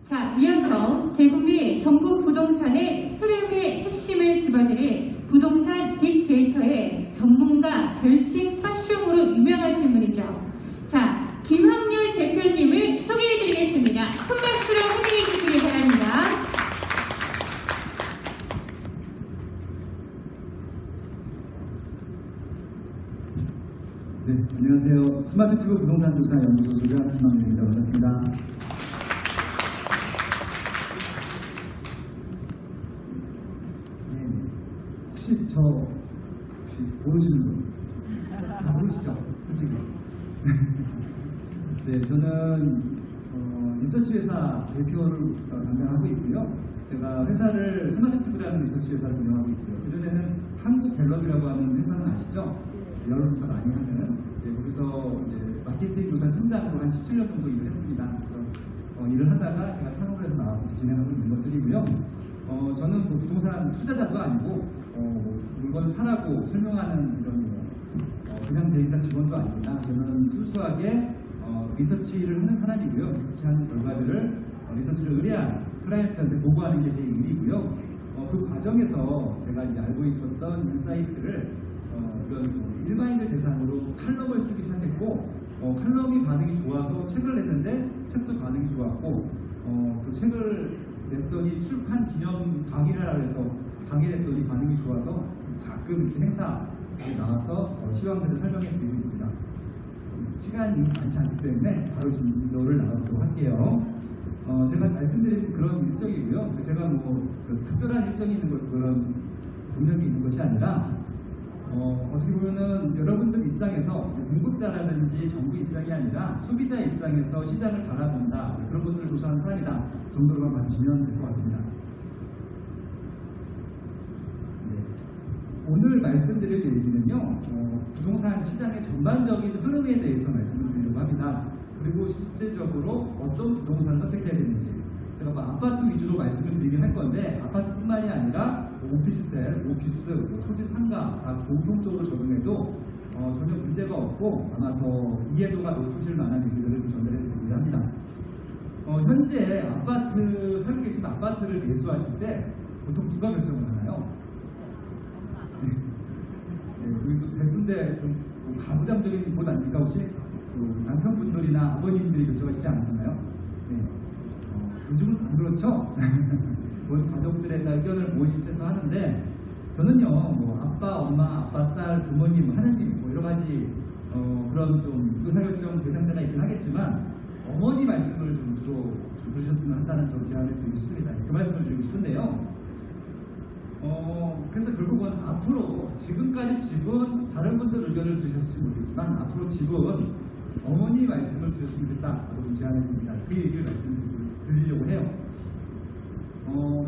자, 이어서 대구미 전국 부동산의 흐름의 핵심을 집어드릴 부동산 빅데이터의 전문가 별칭 파쇼으로 유명하신 분이죠. 자, 김학렬 대표님을 소개해드리겠습니다. 큰 박수로 환영해 주시기 바랍니다. 네, 안녕하세요. 스마트튜브 부동산 조사 연구소 소장 김학렬입니다. 반갑습니다. 네, 혹시 모르시는 분? 다 모르시죠? 솔직히. 네, 저는 리서치 회사 대표를 담당하고 있고요. 제가 회사를 스마트튜브라는 리서치 회사를 운영하고 있고요. 그전에는 한국갤럽이라고 하는 회사는 아시죠? 여론조사 많이 하는, 네, 거기서 이제 마케팅 조사 팀장으로 한 17년 정도 일을 했습니다. 그래서 일을 하다가 제가 창업을 해서 나와서 진행하고 있는 것들이고요. 저는 뭐 부동산 투자자도 아니고 물건을 사라고 설명하는 이런 그냥 대리사 직원도 아닙니다. 저는 순수하게 리서치를 하는 사람이고요. 리서치하는 결과들을 리서치를 의뢰한 클라이언트한테 보고하는 게 제 일이고요. 그 과정에서 제가 이제 알고 있었던 인사이트를 이런 일반인들 대상으로 칼럼을 쓰기 시작했고, 칼럼이 반응이 좋아서 책을 냈는데 책도 반응이 좋았고, 또 책을 냈더니 출판 기념 강의를 하라 해서 강의를 했더니 반응이 좋아서 가끔 이렇게 행사에 나와서 시황들을 설명해 드리고 있습니다. 시간이 많지 않기 때문에 바로 지금 이거를 나가도록 할게요. 제가 말씀드린 그런 일정이고요. 제가 특별한 일정이 있는 그런 동력이 있는 것이 아니라 어떻게 보면은 여러분들 입장에서 공급자라든지 정부 입장이 아니라 소비자 입장에서 시장을 바라본다, 그런 것들을 조사하는 사람이다 정도로만 봐주시면 될 것 같습니다. 네. 오늘 말씀드릴 얘기는요, 부동산 시장의 전반적인 흐름에 대해서 말씀을 드리려고 합니다. 그리고 실제적으로 어떤 부동산을 선택해야 되는지, 제가 아파트 위주로 말씀을 드리긴 할 건데, 아파트뿐만이 아니라 오피스텔, 오피스, 토지 상가 다 공통적으로 적용해도 전혀 문제가 없고 아마 더 이해도가 높으실 만한 얘기들을 전달해 드리고자 합니다. 현재 아파트 살고 계신 아파트를 매수하실 때 보통 누가 결정을 하나요? 네, 우리 또 대부분데 좀 가부장적인 곳 아닙니까? 혹시 남편분들이나 아버님들이 결정하시지 않으셨나요? 네. 요즘은 안 그렇죠? 모든 가족들의 의견을 모집해서 하는데, 저는요, 아빠, 엄마, 아빠, 딸, 부모님, 하느님, 여러 가지 그런 좀 의사결정 대상자가 있긴 하겠지만, 어머니 말씀을 좀 주로 들으셨으면 한다는 좀 제안을 드리고 싶습니다. 그 말씀을 드리고 싶은데요. 그래서 결국은 앞으로 지금까지 집은 다른 분들 의견을 들으셨을지 모르겠지만, 앞으로 집은 어머니 말씀을 드렸으면 좋겠다라고 좀 제안을 드립니다. 그 얘기를 말씀드리려고 해요.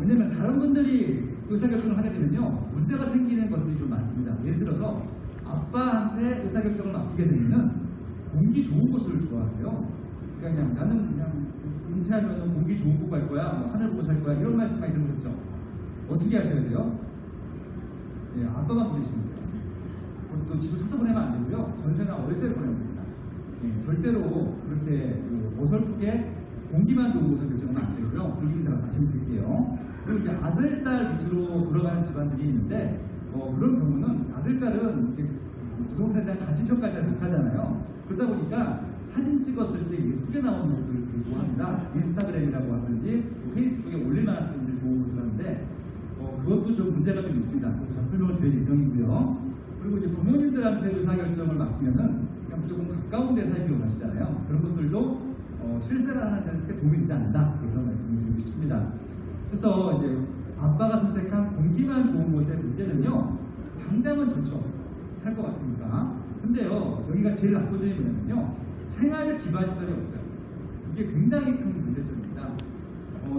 왜냐면 다른 분들이 의사결정을 하게 되면요, 문제가 생기는 것들이 좀 많습니다. 예를 들어서 아빠한테 의사결정을 맡기게 되면은 공기 좋은 곳을 좋아하세요. 그러니까 그냥 나는 그냥 은퇴하면 공기 좋은 곳 갈 거야, 하늘 보고 살 거야, 이런 말씀 많이 들으셨죠? 어떻게 하셔야 돼요? 예, 아빠만 보내시면 돼요. 또 집을 사서 보내면 안 되고요, 전세나 월세를 보내면 됩니다. 예, 절대로 그렇게 어설프게 공기만 좋은 곳을 결정하면 안 되고요. 그 이유는 제가 말씀드릴게요. 그리고 이제 아들, 딸 위주로 돌아가는 집안들이 있는데, 그런 경우는 아들, 딸은 부동산에 대한 가치평가를 잘 못하잖아요. 그러다 보니까 사진 찍었을 때 예쁘게 나오는 것들을 되게 좋아합니다. 인스타그램이라고 하든지 페이스북에 올릴만한 분들이 좋은 곳을 하는데, 그것도 좀 문제가 좀 있습니다. 그래서 설명을 드릴 예정이고요. 그리고 이제 부모님들한테 의사결정을 맡기면은 그냥 무조건 가까운 데 살기 원하시잖아요. 그런 것들도 실생활하는 데는 크게 도움이 되지 않는다, 이런 말씀을 드리고 싶습니다. 그래서 이제 아빠가 선택한 공기만 좋은 곳의 문제는요, 당장은 좋죠. 살 것 같으니까. 근데요, 여기가 제일 나쁜 점이 뭐냐면요, 생활 기반시설이 없어요. 이게 굉장히 큰 문제점입니다.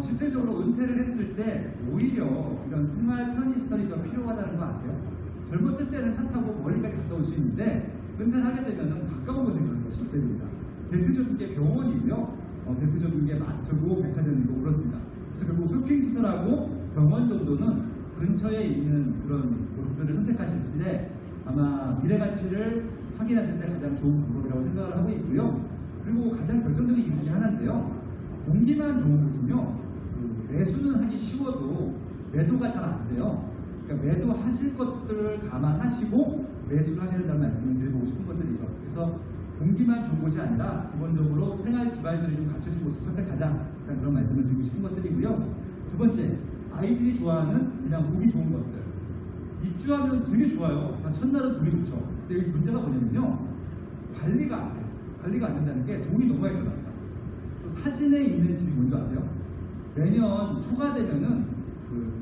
실질적으로 은퇴를 했을 때 오히려 이런 생활 편의시설이 더 필요하다는 거 아세요? 젊었을 때는 차 타고 멀리까지 갔다 올 수 있는데, 은퇴를 하게 되면 가까운 곳에 가는 것이 있어야 됩니다. 대표적인 게 병원이고요. 대표적인 게 마트고 백화점이고 그렇습니다. 그래서 결국 쇼핑시설하고 병원 정도는 근처에 있는 그런 곳들을 선택하실 때 아마 미래 가치를 확인하실 때 가장 좋은 방법이라고 생각을 하고 있고요. 그리고 가장 결정적인 이유 중에 하나인데요. 공기만 좋은 곳은요, 그 매수는 하기 쉬워도 매도가 잘 안 돼요. 그러니까 매도하실 것들을 감안하시고 매수를 하셔야 된다는 말씀을 드리고 싶은 것들이죠. 그래서 공기만 좋은 곳이 아니라 기본적으로 생활 기반시설이 좀 갖춰진 곳을 선택하자, 그런 말씀을 드리고 싶은 것들이고요. 두 번째, 아이들이 좋아하는 그냥 보기 좋은 것들. 입주하면 되게 좋아요. 첫날은 되게 좋죠. 근데 여기 문제가 뭐냐면요, 관리가 안 돼요. 관리가 안 된다는 게 돈이 너무 많이 들어갑니다. 또 사진에 있는 집이 뭔지 아세요? 매년 초가 되면은 그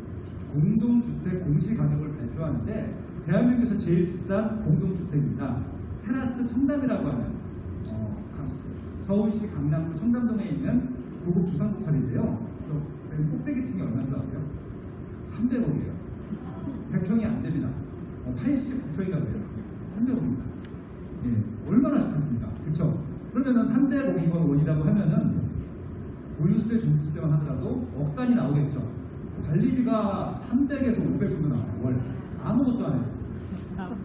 공동주택 공시가격을 발표하는데 대한민국에서 제일 비싼 공동주택입니다. 테라스 청담이라고 하는 서울시 강남구 청담동에 있는 고급 주상복합인데요. 꼭대기층이 얼마인 줄 아세요? 300억이에요. 100평이 안 됩니다. 89평이라고 해요. 300억입니다. 예, 얼마나 좋겠습니까? 그쵸? 그러면은 300억이면 원이라고 하면은 보유세, 종부세만 하더라도 억 단위 나오겠죠. 관리비가 300에서 500 정도 나와요. 월. 아무것도 안 해요.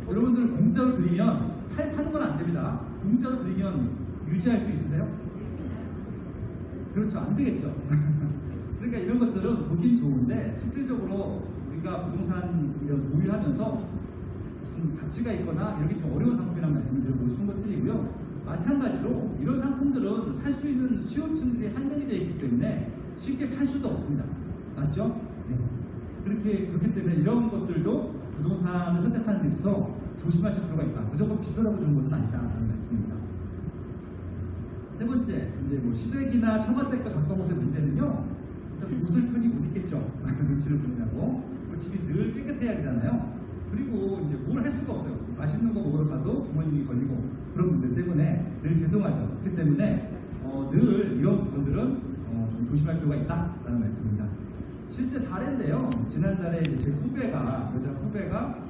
여러분들 공짜로 드리면 파는 건 안 됩니다. 공짜로 드리면 유지할 수 있으세요? 그렇죠. 안 되겠죠. 그러니까 이런 것들은 보긴 좋은데 실질적으로 우리가 부동산 보유하면서 무슨 가치가 있거나 이렇게 좀 어려운 상품이라는 말씀을 드리고 싶은 것들이고요. 마찬가지로 이런 상품들은 살 수 있는 수요층들이 한정이 되어 있기 때문에 쉽게 팔 수도 없습니다. 맞죠? 네. 그렇기 때문에 이런 것들도 부동산을 선택하는 데 있어서 조심하실 필요가 있다. 무조건 비싸다고 좋은 것은 아니다라는 말씀입니다. 세 번째, 이제 뭐 시댁이나 처가댁과 가까운 곳의 문제는요, 일단 옷을 편히 못 입겠죠. 눈치를 보느냐고. 집이 늘 깨끗해야 되잖아요. 그리고 이제 뭘 할 수가 없어요. 맛있는 거 먹으러 가도 부모님이 걸리고 그런 분들 때문에 늘 죄송하죠. 그렇기 때문에 늘 이런 부분들은 좀 조심할 필요가 있다라는 말씀입니다. 실제 사례인데요. 지난달에 이제 제 후배가, 여자 후배가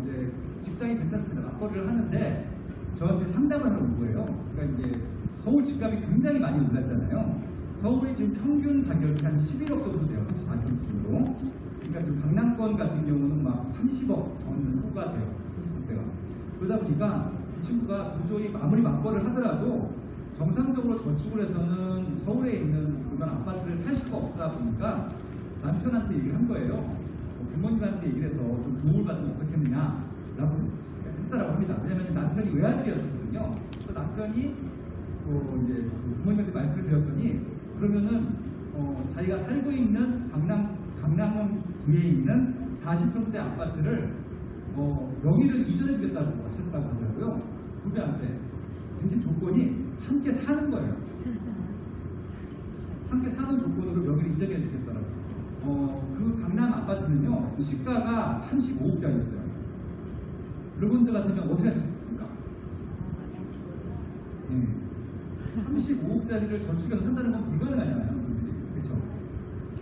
이제 직장이 괜찮습니다. 맞벌이를 하는데 저한테 상담을 하러 온 거예요. 그러니까 이제 서울 집값이 굉장히 많이 올랐잖아요. 서울이 지금 평균 가격이 한 11억 정도 돼요. 34km 기준으로. 그러니까 지금 강남권 같은 경우는 막 30억 전 후가 돼요. 30억대가. 그러다 보니까 이 친구가 도저히 아무리 맞벌이를 하더라도 정상적으로 저축을 해서는 서울에 있는 그런 아파트를 살 수가 없다 보니까 남편한테 얘기를 한 거예요. 부모님한테 얘기를 해서 좀 도움을 받으면 어떻겠느냐라고 했다라고 합니다. 왜냐하면 남편이 외아들이었거든요. 그 남편이 이제 부모님한테 말씀을 드렸더니 그러면은 자기가 살고 있는 강남구에 있는 40평대 아파트를 명의를 이전해 주겠다고 하셨다고 하더라고요. 후배한테. 대신 조건이 함께 사는 거예요. 함께 사는 조건으로 명의를 이전해 주겠더라고요. 그 강남 아파트는요, 시가가 35억짜리였어요. 여러분들 같으면 어떻게 하셨습니까? 35억짜리를 저축해서 산다는 건 불가능하잖아요. 그렇죠?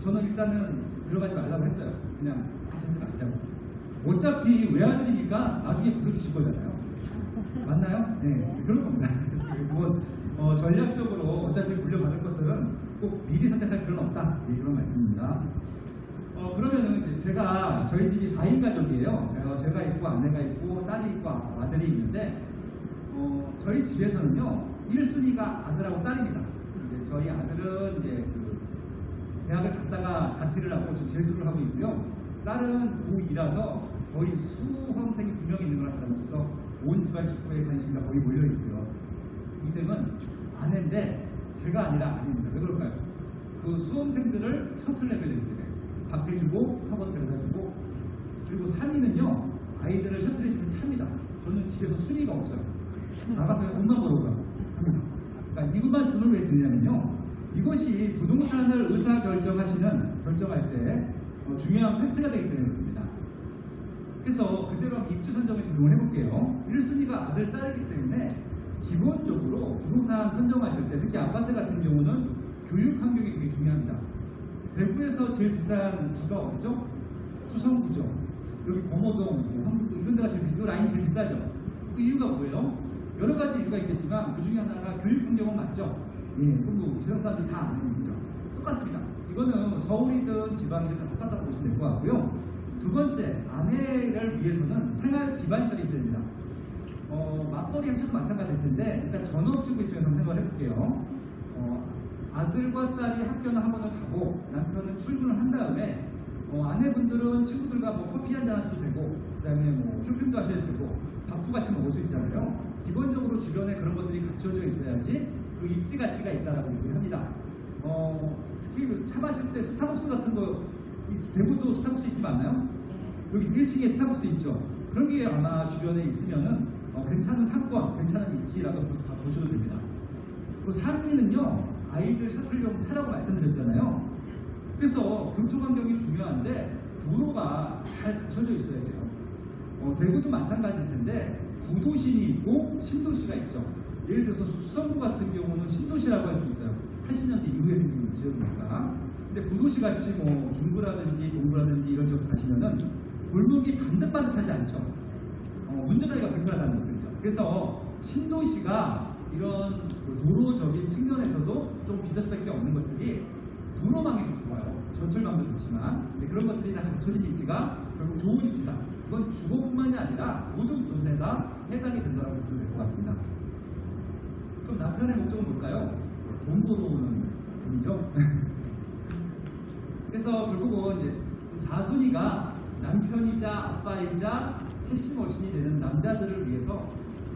저는 일단은 들어가지 말라고 했어요. 그냥 자체를 안 자고. 어차피 외아들이니까 나중에 보여주실 거잖아요. 맞나요? 네, 그런 겁니다. 그래서 전략적으로 어차피 물려받을 것들은 꼭 미리 선택할 필요는 없다. 네, 그런 말씀입니다. 그러면은 이제 제가 저희 집이 4인 가족이에요. 제가 있고 아내가 있고 딸이 있고 아들이 있는데 저희 집에서는요 1순위가 아들하고 딸입니다. 이제 저희 아들은 이제 대학을 갔다가 자퇴를 하고 지금 재수를 하고 있고요. 딸은 고2라서 거의 수험생이 2명 있는 거랑 다름없어서 온 집안 식구의 관심이 거의 몰려 있고요. 2등은 아내인데 제가 아니라 아닙니다. 왜 그럴까요? 그 수험생들을 셔틀 내게 되기 때문에 밥 해주고 학원 데려다주고, 그리고 3위는요 아이들을 셔틀해주는 차입니다. 저는 집에서 순위가 없어요. 나가서 돈만 벌어오라고 합니다. 그러니까 이 말씀을 왜 드리냐면요, 이것이 부동산을 결정할 때 중요한 팩트가 되기 때문에 그렇습니다. 그래서 그대로 입주 선정을 적용을 해볼게요. 1순위가 아들, 딸이기 때문에 기본적으로 부동산 선정하실 때, 특히 아파트 같은 경우는 교육 환경이 되게 중요합니다. 대구에서 제일 비싼 구가 어디죠? 수성구죠. 여기 범어동, 한국도 이런 데가 이 라인이 제일 비싸죠. 그 이유가 뭐예요? 여러 가지 이유가 있겠지만 그 중에 하나가 교육 환경은 맞죠. 그리고 지방 사람들이 다 아는 얘기죠. 똑같습니다. 이거는 서울이든 지방이든 다 똑같다고 보시면 될 것 같고요. 두 번째, 아내를 위해서는 생활 기반시설이 있어야 됩니다. 맞벌이 하셔도 마찬가지일 텐데, 일단 전업주부 입장에서 생각을 해볼게요. 아들과 딸이 학교나 학원을 가고 남편은 출근을 한 다음에 아내분들은 친구들과 뭐 커피 한잔 하셔도 되고 그다음에 뭐 쇼핑도 하셔야 되고 밥도 같이 먹을 수 있잖아요. 기본적으로 주변에 그런 것들이 갖춰져 있어야지 그 입지 가치가 있다라고 얘기를 합니다. 특히 차 마실 때 스타벅스 같은 거 대구도 스타벅스 있지 않나요? 여기 1층에 스타벅스 있죠. 그런 게 아마 주변에 있으면은 괜찮은 상권, 괜찮은 입지라고 보셔도 됩니다. 그리고 3위는요, 아이들 셔틀용 차라고 말씀드렸잖아요. 그래서 교통환경이 중요한데 도로가 잘 갖춰져 있어야 돼요. 대구도 마찬가지일 텐데 구도심이 있고 신도시가 있죠. 예를 들어서 수성구 같은 경우는 신도시라고 할 수 있어요. 80년대 이후에 생긴 지역이니까. 근데 구도시 같이 뭐 중구라든지 동구라든지 이런 쪽 가시면은 골목이 반듯반듯하지 않죠. 운전하기가 불편하다는 거죠. 그래서 신도시가 이런 도로적인 측면에서도 좀 비쌀 수밖에 없는 것들이 도로망이 좋아요. 전철망도 좋지만 그런 것들이 다 갖춰진 입지가 결국 좋은 입지다. 이건 주거뿐만이 아니라 모든 부분에 다 해당이 된다고 보시면 될 것 같습니다. 그럼 남편의 목적은 뭘까요? 돈 벌어오는 분이죠. 그래서 결국은 이제 사순이가 남편이자 아빠이자 핵심 어신이 되는 남자들을 위해서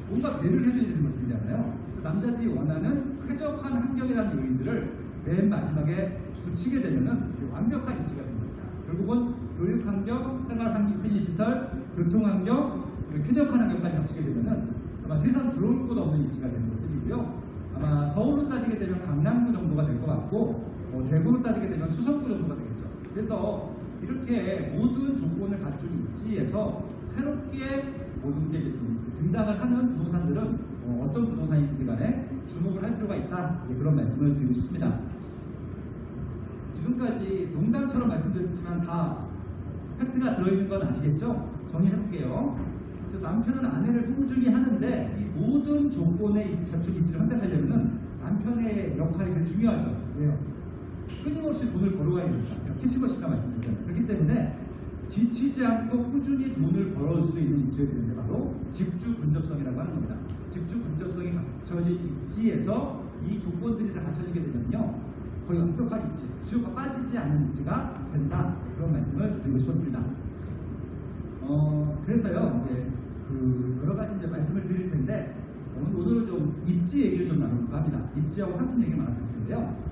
뭔가 배를 해줘야 되는 것들이잖아요. 남자들이 원하는 쾌적한 환경이라는 요인들을 맨 마지막에 붙이게 되면은 완벽한 입지가 됩니다. 결국은 교육 환경, 생활 환경, 편의시설, 교통 환경, 쾌적한 환경까지 합치게 되면은 아마 세상 들어올 것 없는 입지가 되는 것들이고요. 아마 서울로 따지게 되면 강남구 정도가 될 것 같고, 대구로 따지게 되면 수성구 정도가 되겠죠. 그래서 이렇게 모든 조건을 갖춘 입지에서 새롭게 모든 게 등장을 하는 부동산들은 어떤 부동산인지 간에 주목을 할 필요가 있다. 그런 말씀을 드리고 싶습니다. 지금까지 농담처럼 말씀드렸지만 다 팩트가 들어있는 건 아시겠죠? 정리해볼게요. 남편은 아내를 소중히 하는데 이 모든 조건의 자축 입지를 선택하려면 남편의 역할이 제일 중요하죠. 왜요? 끊임없이 돈을 벌어가야 됩니다. 캐시버시가 말씀드렸잖아요. 그렇기 때문에 지치지 않고 꾸준히 돈을 벌어올 수 있는 입지가 되는데 바로 집주 근접성이라고 하는 겁니다. 집주 근접성이 갖춰진 입지에서 이 조건들이 다 갖춰지게 되면요 거의 완벽한 입지, 수요가 빠지지 않는 입지가 된다. 그런 말씀을 드리고 싶었습니다. 그래서요 이제 여러 가지 이제 말씀을 드릴 텐데 오늘은 좀 입지 얘기를 좀 나눠볼까 합니다. 입지하고 상품 얘기 많을 텐데요.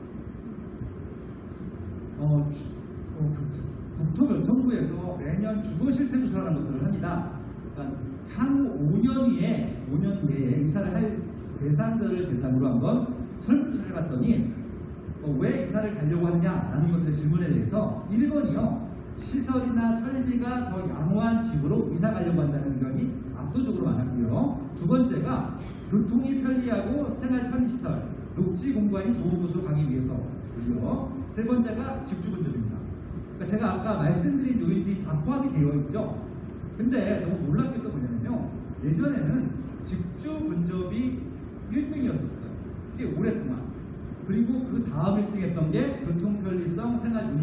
국토교통부에서 매년 주거실태 조사라는 것들을 합니다. 그러니까 향후 5년 내에 이사를 할 대상들을 대상으로 한번 설문을 해봤더니 왜 이사를 가려고 하느냐라는 것들의 질문에 대해서 1번이요. 시설이나 설비가 더 양호한 집으로 이사 가려고 한다는 의견이 압도적으로 많았고요. 두 번째가 교통이 편리하고 생활 편의시설, 녹지 공간이 좋은 곳으로 가기 위해서고요. 세 번째가 집주 근접입니다. 그러니까 제가 아까 말씀드린 요인들이 다 포함이 되어 있죠. 근데 너무 놀랍게 또 뭐냐면요. 예전에는 집주 근접이 1등이었었어요. 꽤 오랫동안. 그리고 그 다음 1등 했던 게 교통 편리성, 생활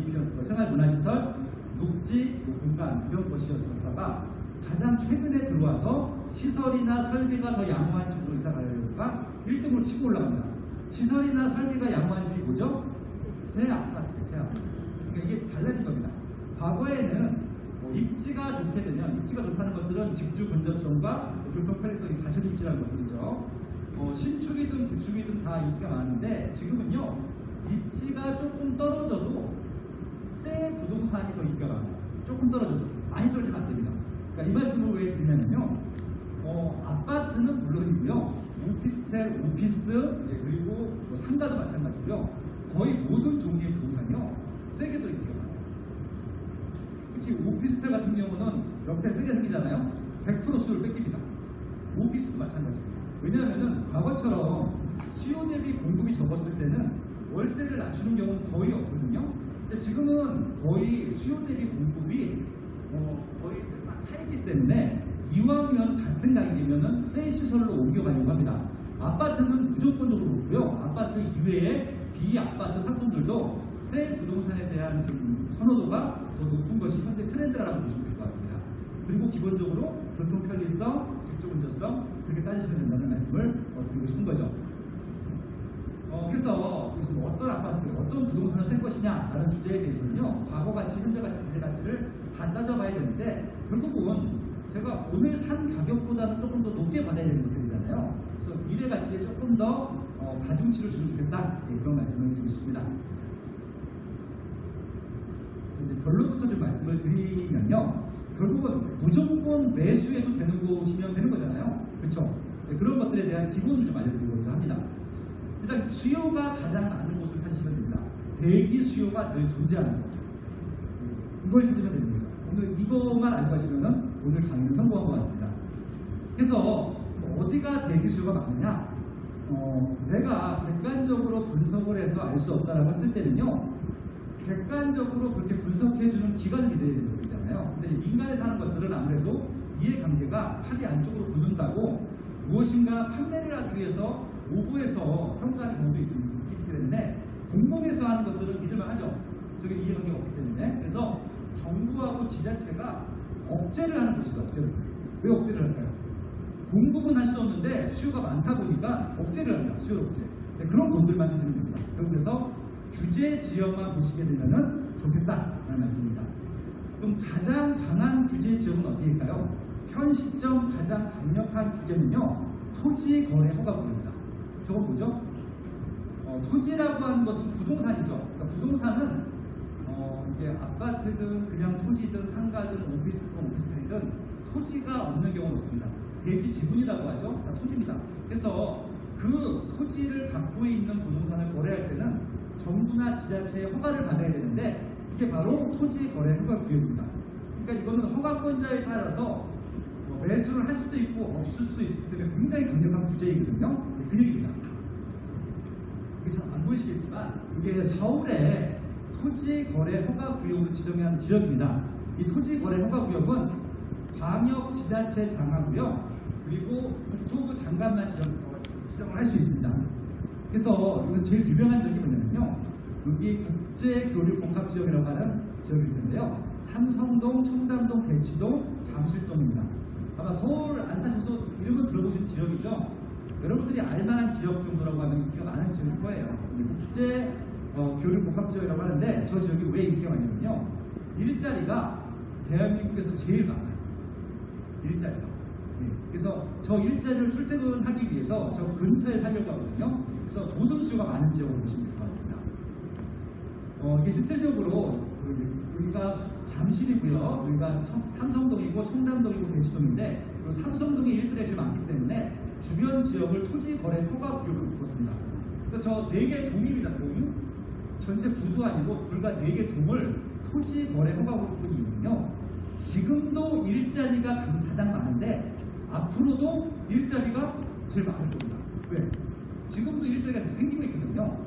문화시설, 녹지 공간 이런 것이었었다가 가장 최근에 들어와서 시설이나 설비가 더 양호한 집으로 이사 가려니까 1등으로 치고 올라갑니다. 시설이나 설비가 양호한 집이 뭐죠? 새 아파트. 그러니까 이게 달라진 겁니다. 과거에는 입지가 좋게 되면 입지가 좋다는 것들은 집주 근접성과 교통 편리성이 갖춰진 입지라는 것들이죠. 신축이든 구축이든 다 인기가 많은데 지금은요 입지가 조금 떨어져도 새 부동산이 더 인기가 많아요. 조금 떨어져도 많이 떨어지면 안 됩니다. 그러니까 이 말씀을 왜 드리냐면요 아파트는 물론이고요 오피스텔, 오피스 그리고 상가도 마찬가지고요 거의 모든 종류의 부동산이요 세게 더 인기가 많아요. 특히 오피스텔 같은 경우는 옆에 세게 생기잖아요. 100% 수를 뺏깁니다. 오피스도 마찬가지고요. 왜냐하면 과거처럼 수요 대비 공급이 적었을 때는 월세를 낮추는 경우는 거의 없거든요. 근데 지금은 거의 수요 대비 공급이 거의 딱 차있기 때문에 이왕이면 같은 가격이면은 새 시설로 옮겨가려고 합니다. 아파트는 무조건적으로 그렇고요. 아파트 이외에 비아파트 상품들도 새 부동산에 대한 좀 선호도가 더 높은 것이 현재 트렌드라고 보시면 될 것 같습니다. 그리고 기본적으로 교통 편리성, 집주 근접성 그렇게 따지시면 된다는 말씀을 드리고 싶은 거죠. 그래서 요즘 어떤 아파트, 어떤 부동산을 살 것이냐라는 주제에 대해서는요, 과거 가치, 현재 가치, 미래 가치를 다 따져봐야 되는데, 결국은 제가 오늘 산 가격보다는 조금 더 높게 받아야 되는 것들이잖아요. 그래서 미래 가치에 조금 더 가중치를 주면 좋겠다, 그런 말씀을 드리고 싶습니다. 이제 결론부터 좀 말씀을 드리면요, 결국은 무조건 매수해도 되는 곳이면 되는 거잖아요. 그렇죠? 그런 것들에 대한 기본을 좀 알려드리려고 합니다. 일단 수요가 가장 많은 곳을 찾으시면 됩니다. 대기 수요가 늘 존재하는 것, 이걸 찾으면 되는 거죠. 오늘 이것만 알고 가시면 오늘 강의는 성공한 것 같습니다. 그래서 어디가 대기 수요가 많느냐, 내가 객관적으로 분석을 해서 알 수 없다라고 했을 때는요, 객관적으로 그렇게 분석해주는 기관을 믿어야 되는 거잖아요. 근데 인간에 사는 것들은 아무래도 이해관계가 팔이 안쪽으로 굳는다고 무엇인가 판매를 하기 위해서 오보해서 평가하는 경우도 있기 때문에 공공에서 하는 것들은 믿을만 하죠. 저게 이해관계가 없기 때문에. 그래서 정부하고 지자체가 억제를 하는 것이죠. 억제를. 왜 억제를 할까요? 공급은 할 수 없는데 수요가 많다 보니까 억제를 합니다. 수요 억제. 네, 그런 곳들만 찾으면 됩니다. 그래서 규제 지역만 보시게 되면 좋겠다라는 말씀입니다. 그럼 가장 강한 규제 지역은 어디일까요? 현 시점 가장 강력한 규제는요, 토지 거래 허가구입니다. 저건 뭐죠? 토지라고 하는 것은 부동산이죠. 그러니까 부동산은 이게 아파트든 그냥 토지든 상가든 오피스텔이든 토지가 없는 경우는 없습니다. 대지 지분이라고 하죠. 다 토지입니다. 그래서 그 토지를 갖고 있는 부동산을 거래할 때는 정부나 지자체의 허가를 받아야 되는데, 이게 바로 토지 거래 허가 구역입니다. 그러니까 이거는 허가권자에 따라서 매수를 할 수도 있고 없을 수도 있기 때문에 굉장히 강력한 규제이거든요. 그 얘기입니다. 이게 잘 안 보이시겠지만 이게 서울의 토지 거래 허가 구역으로 지정한 지역입니다. 이 토지 거래 허가 구역은 광역 지자체 장하고요, 그리고 국토부 장관만 지정을 할 수 있습니다. 그래서 여기서 제일 유명한 지역이 뭐냐면요, 여기 국제교류복합지역이라고 하는 지역일 텐데요, 삼성동, 청담동, 대치동, 잠실동입니다. 아마 서울 안 사셔도 이름은 들어보신 지역이죠. 여러분들이 알만한 지역 정도라고 하면 인기가 많은 지역일 거예요. 국제교류복합지역이라고 하는데, 저 지역이 왜 인기가 많냐면요, 일자리가 대한민국에서 제일 많아요. 일자리가. 그래서 저 일자리를 출퇴근하기 위해서 저 근처에 살려고 하거든요. 그래서 모든 수요가 많은 지역으로 보시면 될 것 같습니다. 이게 실질적으로 여기가 잠실이고요, 여기가 삼성동이고 청담동이고 대치동인데, 그리고 삼성동이 일자리가 제일 많기 때문에 주변 지역을 토지 거래 허가 구역으로 묶었습니다. 그래서 저 4개 동입니다. 동. 전체 구도 아니고 불과 4개 동을 토지 거래 허가 구역으로 묶은 이유는요, 지금도 일자리가 가장 많은데 앞으로도 일자리가 제일 많을 겁니다. 왜? 지금도 일자리가 생기고 있거든요.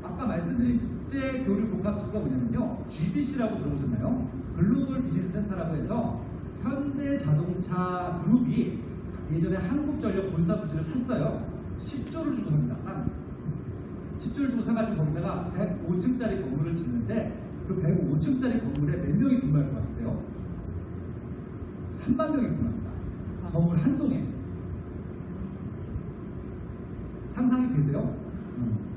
아까 말씀드린 국제교류복합지구가 뭐냐면요, GBC라고 들어보셨나요? 글로벌 비즈니스 센터라고 해서 현대자동차 그룹이 예전에 한국전력 본사 부지를 샀어요. 10조를 주고 삽니다. 10조를 주고 사가지고 거기다가 105층짜리 건물을 짓는데, 그 105층짜리 건물에 몇 명이 근무할 것 같으세요? 3만 명이 근무합니다. 건물 한 동에. 상상이 되세요?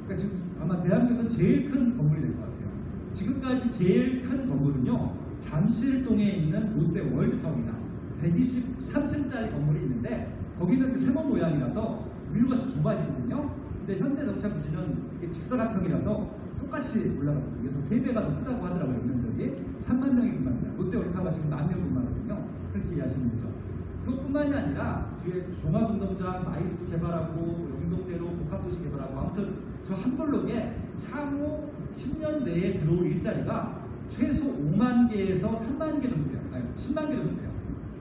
그러니까 지금 아마 대한민국에서 제일 큰 건물이 될 것 같아요. 지금까지 제일 큰 건물은요, 잠실동에 있는 롯데 월드타운입니다. 123층짜리 건물이 있는데, 거기는 그 세모 모양이라서 위로가 좁아지거든요. 근데 현대자동차 부지는 직사각형이라서 똑같이 올라가거든요. 그래서 3배가 더 크다고 하더라고요. 면적이 3만 명이 근무합니다. 롯데 월드타워가 지금 1만 명 근무하거든요. 그렇게 이해하시면 되죠. 그것뿐만이 아니라 뒤에 종합운동장, 마이스트 개발하고 영동대로 복합도시 개발하고, 아무튼 저 한 블록에 향후 10년 내에 들어올 일자리가 최소 5만 개에서 3만 개 정도 돼요. 아니, 10만 개 정도 돼요.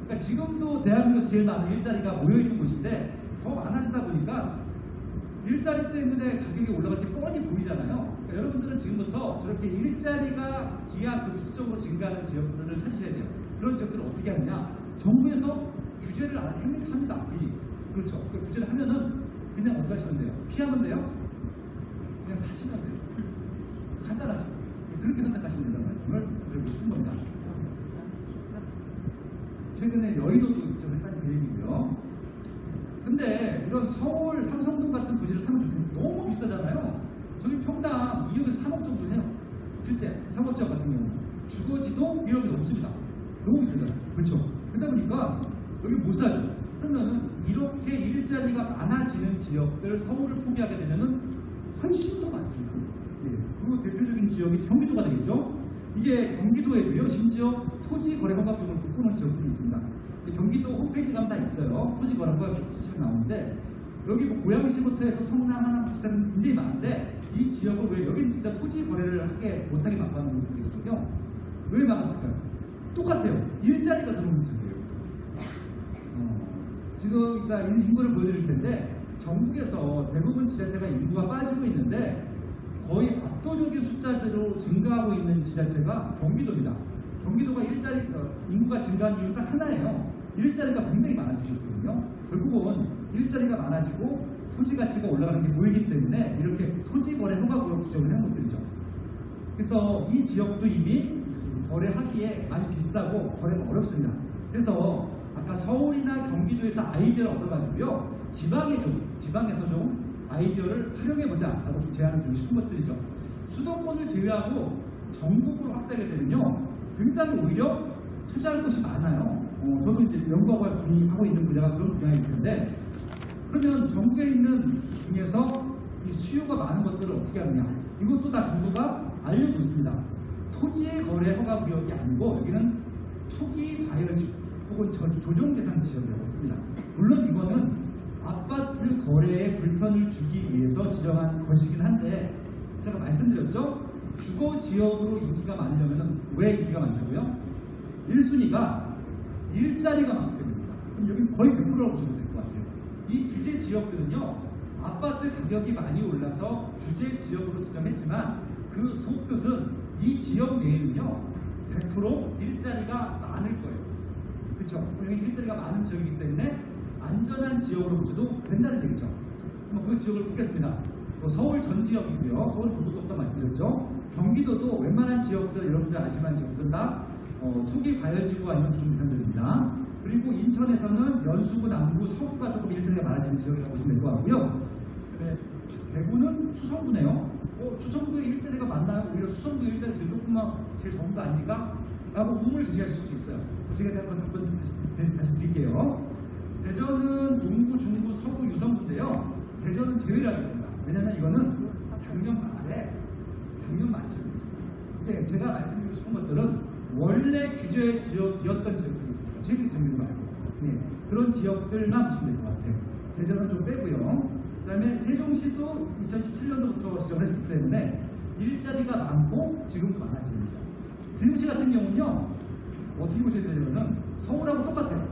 그러니까 지금도 대한민국에서 제일 많은 일자리가 모여있는 곳인데, 더 많아지다 보니까 일자리 때문에 가격이 올라갈 게 뻔히 보이잖아요. 그러니까 여러분들은 지금부터 저렇게 일자리가 기하급수적으로 증가하는 지역들을 찾으셔야 돼요. 그런 지역들을 어떻게 하느냐? 정부에서 규제를 합니다. 그렇죠. 그 규제를 하면은 그냥 어떻게 하시면 돼요? 피하면 돼요? 그냥 사시면 돼요. 간단하죠. 그렇게 선택하시면 된다는 말씀을 드리고 싶은 겁니다. 최근에 여의도도 입점했다는 계획이고요. 근데 근데 이런 서울 삼성동 같은 부지를 사면 좋겠는데 너무 비싸잖아요. 저기 평당 2억에서 3억 정도 해요. 실제 상업지역 같은 경우 주거지도 1억이 넘습니다. 너무 비싸잖아요. 그렇죠? 그러다 보니까 여기 못 사죠. 그러면은 이렇게 일자리가 많아지는 지역들 서울을 포기하게 되면은 훨씬 더 많습니다. 예. 그 대표적인 지역이 경기도가 되겠죠. 이게 경기도에도요, 심지어 토지 거래 허가 등을 묶어놓은 지역들이 있습니다. 경기도 홈페이지 가면 다 있어요. 토지 거래 허가 치시면 나오는데 여기 뭐 고양시부터 해서 성남, 하남 굉장히 많은데 이 지역을 왜 여기는 진짜 토지 거래를 하게 못하게 막아놓은 거거든요. 왜 막았을까요? 똑같아요. 일자리가 들어오는 지역이에요. 지금 일단 인구를 보여드릴 텐데 전국에서 대부분 지자체가 인구가 빠지고 있는데 거의 압도적인 숫자대로 증가하고 있는 지자체가 경기도입니다. 경기도가 인구가 증가한 이유가 하나예요. 일자리가 굉장히 많아지고 있거든요. 결국은 일자리가 많아지고 토지 가치가 올라가는 게 보이기 때문에 이렇게 토지 거래 허가구역 지정을 한 것들이죠. 그래서 이 지역도 이미 거래하기에 많이 비싸고 거래가 어렵습니다. 그래서 아까 서울이나 경기도에서 아이디어를 얻어가지고요, 지방에서 좀 아이디어를 활용해보자라고 좀 제안을 드리고 싶은 것들이죠. 수도권을 제외하고 전국으로 확대하게 되면요, 굉장히 오히려 투자할 곳이 많아요. 저도 이제 연구하고 있는 분야가 그런 분야일 텐데, 그러면 전국에 있는 중에서 이 수요가 많은 것들을 어떻게 하느냐? 이것도 다 정부가 알려줬습니다. 토지 거래 허가 구역이 아니고 여기는 투기 과열지 혹은 조정 대상 지역이라고 했습니다. 물론 이거는 아파트 거래에 불편을 주기 위해서 지정한 것이긴 한데, 제가 말씀드렸죠? 주거 지역으로 인기가 많으려면 왜 인기가 많냐고요? 1순위가 일자리가 많기 때문입니다. 그럼 여기 거의 100%라고 보시면 될 것 같아요. 이 규제 지역들은요, 아파트 가격이 많이 올라서 규제 지역으로 지정했지만 그 속뜻은 이 지역 내에는요 100% 일자리가 많을 거예요. 그렇죠? 여기 일자리가 많은 지역이기 때문에 안전한 지역으로 보셔도 된다는 얘기죠. 그 지역을 보겠습니다. 서울 전 지역이고요. 서울 보도독도 말씀드렸죠. 경기도도 웬만한 지역들, 여러분들 아시는 지역들은 다 투기 과열지구가 있는 중산들입니다. 그리고 인천에서는 연수구, 남구, 서구가 조금 일자리가 많아지는 지역이라고 보시면 될 것 같고요. 대구는 수성구네요. 수성구에 일자리가 많나요? 오히려 수성구 일자리 제일 제일 적은 거 아닙니까? 라고 의문을 제기하실 수 있어요. 제가 한번 다시 드릴게요. 대전은 동구, 중구, 서구, 유성구인데요. 대전은 제외를 하겠습니다. 왜냐하면 이거는 작년 말에 시작했습니다. 근데 제가 말씀드리고 싶은 것들은 원래 규제 지역이었던 지역들이 있습니다. 최근 정규 말고. 예, 그런 지역들만 보시면 될 것 같아요. 대전은 좀 빼고요. 그 다음에 세종시도 2017년도부터 지정을 했기 때문에 일자리가 많고 지금도 많아집니다. 세종시 같은 경우는요, 어떻게 보셔야 되냐면 서울하고 똑같아요.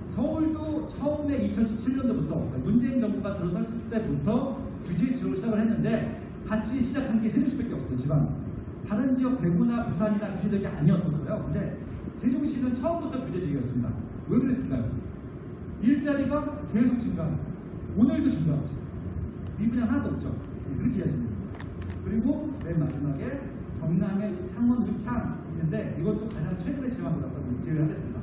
서울도 처음에 2017년도부터 문재인 정부가 들어섰을 때부터 규제 지역을 시작을 했는데 같이 시작한 게 세종시밖에 없어요. 지방. 다른 지역 대구나 부산이나 규제지역이 아니었었어요. 근데 세종시는 처음부터 규제지역이었습니다. 왜 그랬을까요? 일자리가 계속 증가하고 오늘도 증가하고 있어요. 미분양 하나도 없죠. 그렇게 이해하시면 됩니다. 그리고 맨 마지막에 경남의 창원, 의창 있는데 이것도 가장 최근에 지방으로 제외를 하겠습니다.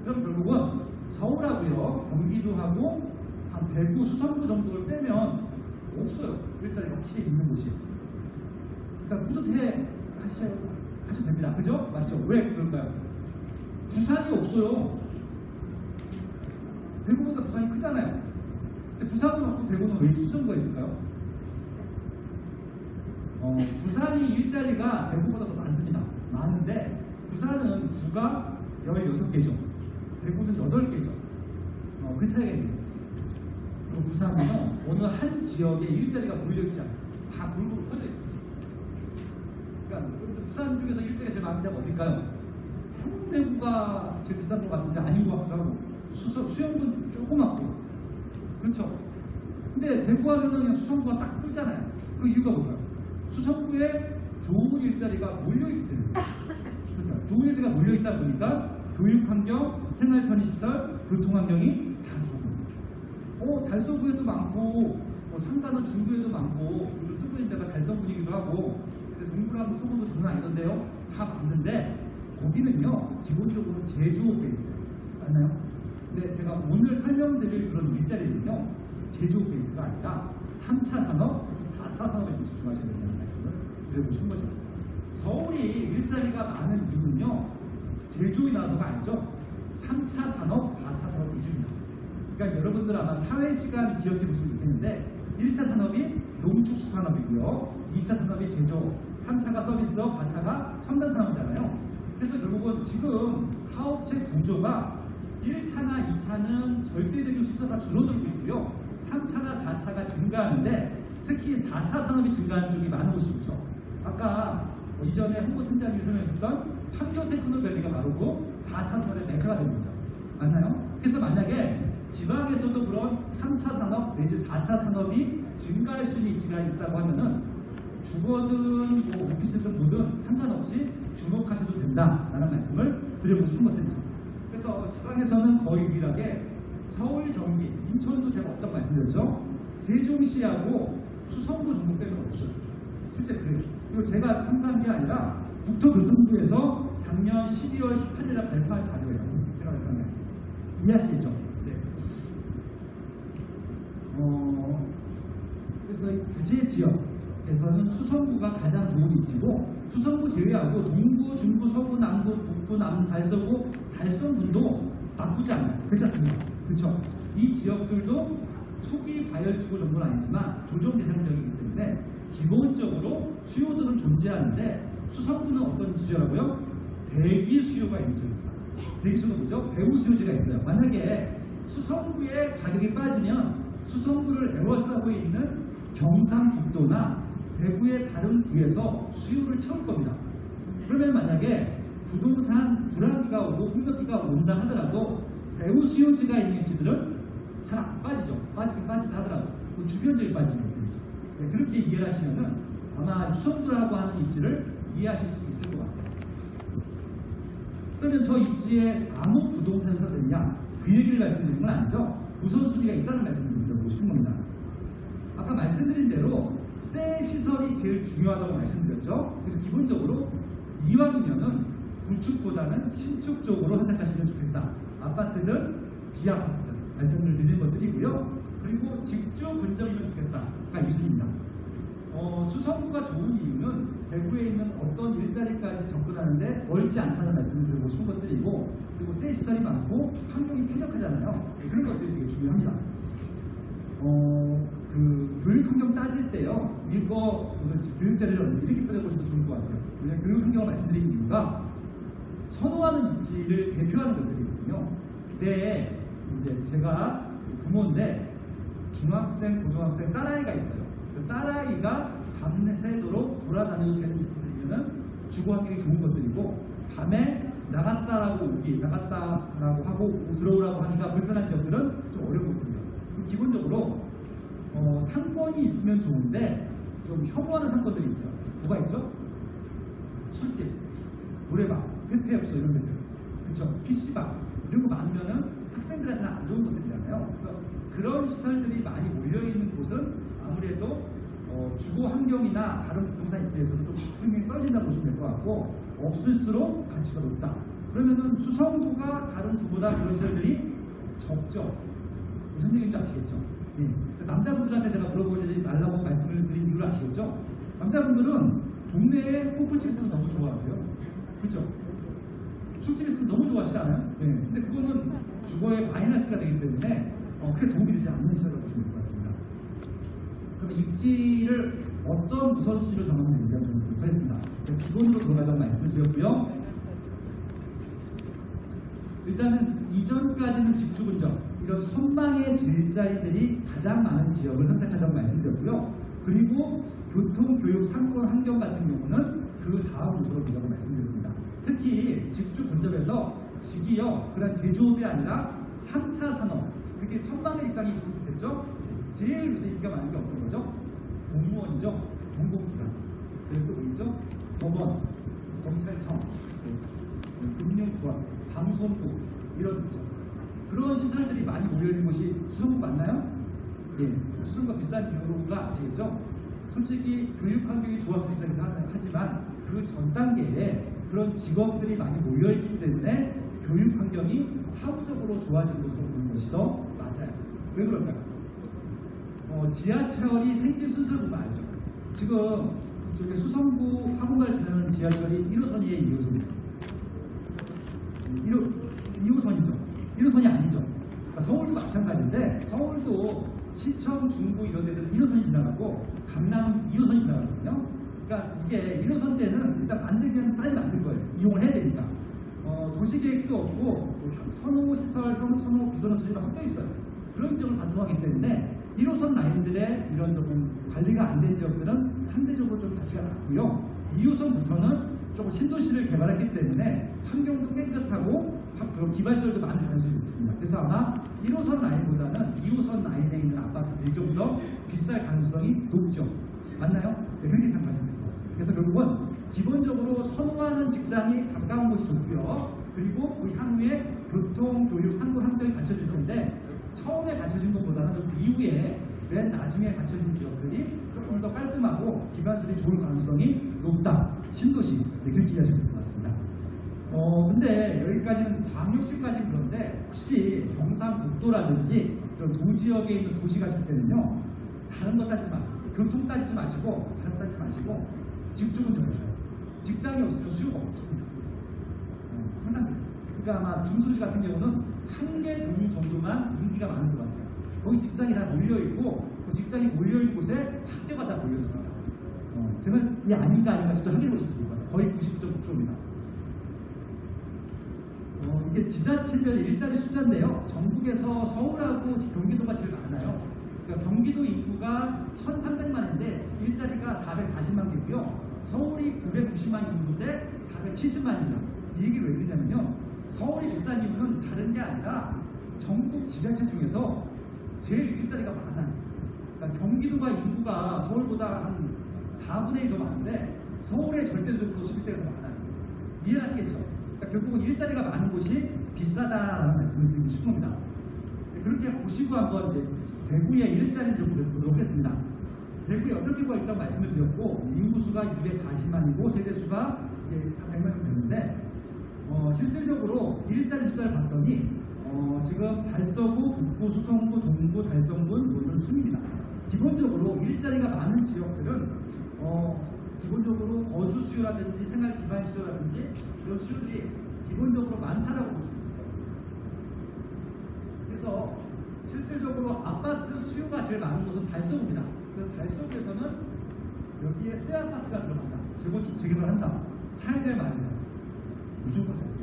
그럼 결국은 서울하고요, 경기도하고 한 대구, 수성구 정도를 빼면 없어요. 일자리가 확실히 있는 곳이. 그러니까 뿌듯해 하셔도 됩니다. 그죠? 맞죠? 왜 그럴까요? 부산이 없어요. 대구보다 부산이 크잖아요. 근데 부산도 없고 대구는 왜 수성구가 있을까요? 부산이 일자리가 대구보다 더 많습니다. 많은데 부산은 구가 16개죠. 대구는 8개죠. 그 차이가 있네요. 그리고 부산은요, 어느 한 지역에 일자리가 몰려있지 않아요. 다 골고루 퍼져 있습니다. 그러니까 부산 중에서 일자리가 제일 많은 데가 어딜까요? 대구가 제일 비싼 것 같은데 아닌 것 같기도 하고, 수영군 조그맣고, 그렇죠? 근데 대구 하면은 그냥 수성구가 딱 뚫잖아요. 그 이유가 뭘까요? 수성구에 좋은 일자리가 몰려있기 때문에. 그렇죠? 좋은 일자리가 몰려있다 보니까 교육환경, 생활편의시설, 교통환경이 다 좋은 겁니다. 달서구에도 많고, 상단은 중구에도 많고, 요즘 뜨고 있는 데가 달서구이기도 하고, 동구랑 소구도 장난 아니던데요? 다 맞는데, 거기는요, 기본적으로 제조업에 있어요. 맞나요? 근데 제가 오늘 설명드릴 그런 일자리는요, 제조 베이스가 아니라 3차 산업, 특히 4차 산업에 좀 집중하셔야 된다는 말씀을 드리고 싶은 거죠. 서울이 일자리가 많은 이유는요, 제조업이 나서가 아니죠. 3차 산업, 4차 산업 위주입니다. 그러니까 여러분들 아마 사회 시간 기억해 보시면 좋겠는데, 1차 산업이 농축수산업이고요, 2차 산업이 제조, 3차가 서비스업, 4차가 첨단 산업이잖아요. 그래서 결국은 지금 사업체 구조가 1차나 2차는 절대적인 숫자가 줄어들고 있고요, 3차나 4차가 증가하는데, 특히 4차 산업이 증가하는 쪽이 많은 곳이 있죠. 아까 이전에 홍보팀장님이 설명하셨던 환경 테크노밸리가 바로 그 4차 산업의 메카가 됩니다. 맞나요? 그래서 만약에 지방에서도 그런 3차 산업 내지 4차 산업이 증가할 수 있다고 하면은 주거든 뭐 오피스든 뭐든 상관없이 주목하셔도 된다라는 말씀을 드리고 싶은 것들입니다. 그래서 지방에서는 거의 유일하게 서울, 경기, 인천도 제가 없다고 말씀드렸죠. 세종시하고 수성구 정도 빼면 없어요. 실제 그래요. 그리고 제가 판단한 게 아니라 국토교통부에서 작년 12월 18일에 발표한 자료예요. 제가 발표한 게. 이해하시겠죠? 네. 그래서 규제 지역에서는 수성구가 가장 좋은 입지고, 수성구 제외하고 동부, 중부, 서부, 남부, 북부, 달서구, 달성군도 나쁘지 않아요. 괜찮습니다. 그렇죠? 이 지역들도 투기 과열지구 정도는 아니지만 조정 대상 지역이기 때문에 기본적으로 수요들은 존재하는데, 수성구는 어떤 지역이라고요? 대기 수요가 있는 지역입니다. 대기 수요가 뭐죠? 배후 수요지가 있어요. 만약에 수성구의 가격이 빠지면 수성구를 에워싸고 있는 경상북도나 대구의 다른 구에서 수요를 채울 겁니다. 그러면 만약에 부동산 불황기가 오고 폭락기가 온다 하더라도 배후 수요지가 있는 입지들은 잘 안 빠지죠. 빠지긴 빠진다 하더라도 그 주변적인 빠지는 입지죠. 네, 그렇게 이해를 하시면은 아마 수성구라고 하는 입지를 이해하실 수 있을 것 같아요. 그러면 저 입지에 아무 부동산이 되느냐, 그 얘기를 말씀드리는 건 아니죠. 우선순위가 있다는 말씀을 드리고 싶은 겁니다. 아까 말씀드린 대로 새 시설이 제일 중요하다고 말씀드렸죠. 그래서 기본적으로 이왕이면은 구축보다는 신축 쪽으로 선택하시면 좋겠다. 아파트든 비아파트든 말씀을 드리는 것들이고요. 그리고 직주 근접이면 좋겠다가 기준입니다. 수성구가 좋은 이유는 대구에 있는 어떤 일자리까지 접근하는데 멀지 않다는 말씀을 드리고 싶은 것들이고, 그리고 새 시설이 많고 환경이 쾌적하잖아요. 그런 것들이 되게 중요합니다. 그 교육 환경 따질 때요, 이거 교육자리를 이렇게 따져보셔도 좋을 것 같아요. 왜냐하면 교육 환경을 말씀드린 이유가 선호하는 입지를 대표하는 것들이거든요. 근데 이제 제가 부모인데 중학생, 고등학생 딸아이가 있어요. 그 딸아이가 밤새도록 돌아다녀도 되는 입지들이면은 주거 환경이 좋은 것들이고, 밤에 나갔다라고 하고 들어오라고 하니까 불편한 지역들은 좀 어려운 것들이죠. 기본적으로 상권이 있으면 좋은데 좀 혐오하는 상권들이 있어요. 뭐가 있죠? 술집, 노래방, 테페업소 이런 데들, 그쵸? PC방 이런 거 많으면은 학생들한테는 안 좋은 것들이잖아요. 그래서 그런 시설들이 많이 몰려있는 곳은 아무래도 주거 환경이나 다른 부동산 입지에서도 좀 환경이 떨어진다고 보시면 될 것 같고, 없을수록 가치가 높다. 그러면은 수성구가 다른 구보다 그런 시설들이 적죠. 무슨 얘기인지 아시겠죠? 예. 남자분들한테 제가 물어보지 말라고 말씀을 드린 이유를 아시겠죠? 남자분들은 동네에 호프집 있으면 너무 좋아하세요. 그렇죠? 술집 있으면 너무 좋아하시지 않아요? 예. 근데 그거는 주거에 마이너스가 되기 때문에 크게 도움이 되지 않는 시설이라고 보시면 될 것 같습니다. 그럼 입지를 어떤 우선순위로 정하면 되는지 좀 보도록 하겠습니다. 기본으로 들어가자고 말씀을 드렸고요. 일단은 이전까지는 직주 근접, 이런 선망의 질자리들이 가장 많은 지역을 선택하자고 말씀드렸고요. 그리고 교통, 교육, 상권, 환경 같은 경우는 그 다음 요소로 보자고 말씀드렸습니다. 특히 직주 근접에서 직이요, 그런 제조업이 아니라 3차 산업, 특히 선망의 입장이 있으면 좋겠죠. 제일 요새 인기가 많은 게 어떤 거죠? 공무원이죠. 공공기관. 그리고 또 뭐죠? 법원, 검찰청, 금융권, 방송국 이런 거죠. 그런 시설들이 많이 몰려있는 곳이 수성구 맞나요? 예, 수성구가 비싼 이유가 아시겠죠? 솔직히 교육 환경이 좋아서 비싸긴 하지만 그 전 단계에 그런 직업들이 많이 몰려있기 때문에 교육 환경이 사후적으로 좋아진 것으로 보는 것이 더 맞아요. 왜 그럴까요? 지하철이 생긴 순서를 보면 알죠. 지금 이쪽에 수성구 화공갈 지나는 지하철이 1호선이에요, 2호선이에요? 2호선이죠. 1호선이 아니죠. 그러니까 서울도 마찬가지인데 서울도 시청, 중구 이런 데들은 1호선이 지나가고 강남은 2호선이 지나가거든요. 그러니까 이게 1호선 때는 일단 만들면 빨리 만들 거예요. 이용을 해야 되니까. 도시계획도 없고 선호시설, 선호 비선호선이 섞여 있어요. 그런 지역을 관통하기 때문에 1호선 라인들의 이런 조금 관리가 안 된 지역들은 상대적으로 좀 가치가 낮고요. 2호선부터는 조금 신도시를 개발했기 때문에 환경도 깨끗하고 그런 기반시설도 많은 가능성이 있습니다. 그래서 아마 1호선 라인보다는 2호선 라인에 있는 아파트들이 좀 더 비쌀 가능성이 높죠. 맞나요? 네, 그렇게 생각하시면 될 것 같습니다. 그래서 결국은 기본적으로 선호하는 직장이 가까운 곳이 좋고요. 그리고 그 향후에 교통, 교육, 상부 환경이 갖춰질 건데 처음에 갖춰진 것보다는 좀 이후에 맨 나중에 갖춰진 지역들이 조금 더 깔끔하고 기반시설이 좋을 가능성이 높다. 신도시. 네, 그렇게 이해하시면 될 것 같습니다. 근데 여기까지는 광역시까지는 그런데 혹시 경상북도라든지 그런 도지역에 있는 도시 가실 때는요, 다른 거 따지지 마세요. 교통 따지지 마시고, 다른 거 따지지 마시고, 집중은 좀 해줘요. 직장이 없으면 수요가 없습니다. 항상 그래요. 그러니까 아마 중소도시 같은 경우는 한 개 동류 정도만 인기가 많은 것 같아요. 거기 직장이 다 몰려있고, 그 직장이 몰려있는 곳에 학교가 다 몰려있습니다. 제가 이 아닌가 진짜 확인해 보셨을 것 같아요. 거의 99.9%입니다. 이게 지자체별 일자리 숫자인데요. 전국에서 서울하고 경기도가 제일 많아요. 그러니까 경기도 인구가 1,300만인데 일자리가 440만 개고요. 서울이 990만 인구인데 470만입니다. 이 얘기 왜 그러냐면요. 서울이 비싼 이유는 다른 게 아니라 전국 지자체 중에서 제일 일자리가 많아요. 그러니까 경기도가 인구가 서울보다 한 4분의 1 더 많은데 서울의 절대적으로 수입자가 더 많아요. 이해하시겠죠? 그러니까 결국은 일자리가 많은 곳이 비싸다라는 말씀을 드리고 싶은 겁니다. 그렇게 보시고 한번 이제 대구의 일자리를 좀 보도록 하겠습니다. 대구에 8개가 있다고 말씀을 드렸고 인구수가 240만이고 세대수가 100만이 되는데 실질적으로 일자리 숫자를 봤더니 지금 달서구, 북구, 수성구, 동구, 달성군, 논은 순입니다. 기본적으로 일자리가 많은 지역들은 기본적으로 거주 수요라든지 생활 기반 수요라든지 이런 수요들이 기본적으로 많다라고 볼 수 있을 것 같습니다. 그래서 실질적으로 아파트 수요가 제일 많은 곳은 달서구입니다. 그래서 달서구에서는 여기에 새 아파트가 들어간다. 재건축 재개발 한다. 사용자의 말이에요. 무조건 사용자.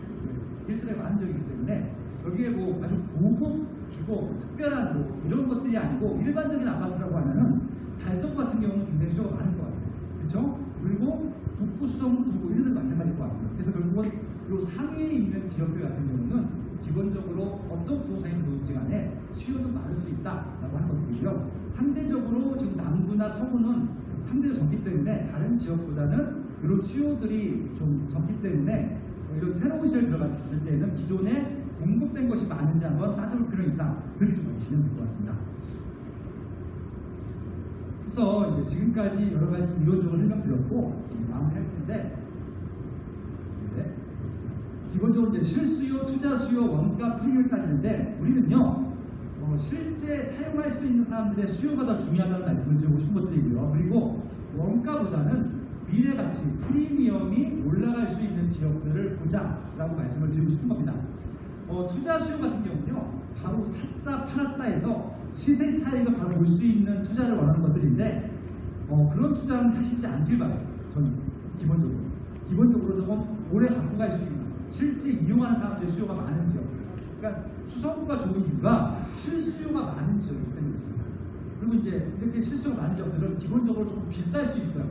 일자리가 많은 지역이기 때문에 여기에 뭐 아주 고급 주거, 특별한 뭐 이런 것들이 아니고 일반적인 아파트라고 하면은 달서구 같은 경우는 굉장히 수요가 많을 것 같아요. 그렇죠? 그리고 북구, 수성, 동구 이런 데도 마찬가지일 것 같고요. 그래서 결국은 이 상위에 있는 지역들 같은 경우는 기본적으로 어떤 부동산이 들어올지 간에 수요도 많을 수 있다라고 하는 것이고요. 상대적으로 지금 남구나 서구는 상대적으로 적기 때문에 다른 지역보다는 이런 수요들이 좀 적기 때문에 이런 새로운 시설이 들어갔을 때는 기존에 공급된 것이 많은지 한번 따져볼 필요가 있다. 그렇게 좀 보시면 될 것 같습니다. 그래서 이제 지금까지 여러 가지 이론적으로 설명드렸고 마무리할 텐데 네. 기본적으로 이제 실수요, 투자 수요, 원가, 프리미엄 따지는데 우리는요 실제 사용할 수 있는 사람들의 수요가 더 중요하다는 말씀을 드리고 싶은 것들이고요. 그리고 원가보다는 미래 가치, 프리미엄이 올라갈 수 있는 지역들을 보자라고 말씀을 드리고 싶은 겁니다. 투자 수요 같은 경우는요, 바로 샀다 팔았다 해서 시세 차익을 바로 볼 수 있는 투자를 원하는 것들인데, 그런 투자는 하시지 않길 바라요. 저는 기본적으로 조금 오래 갖고 갈 수 있는, 실제 이용하는 사람들의 수요가 많은 지역. 그러니까 수성구가 좋은 이유가 실수요가 많은 지역이기 때문에 있습니다. 그리고 이제 이렇게 실수요가 많은 지역들은 기본적으로 조금 비쌀 수 있어요.